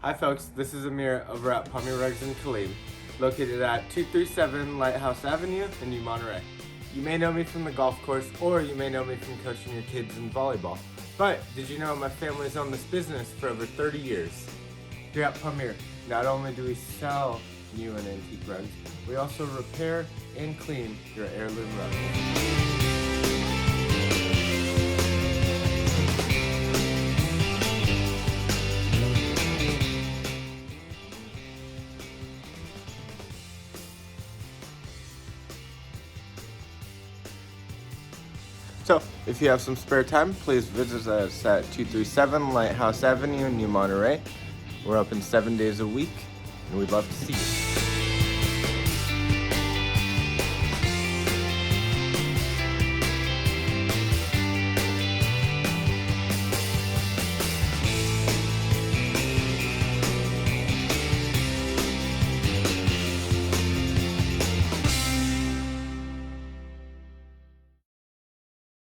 Hi folks, this is Amir over at Pamir Rugs in Khalid, located at 237 Lighthouse Avenue in New Monterey. You may know me from the golf course, or you may know me from coaching your kids in volleyball. But did you know my family's owned this business for over 30 years? Here at Pamir, not only do we sell new and antique rugs, we also repair and clean your heirloom rugs. So, if you have some spare time, please visit us at 237 Lighthouse Avenue in New Monterey. We're open 7 days a week, and we'd love to see you.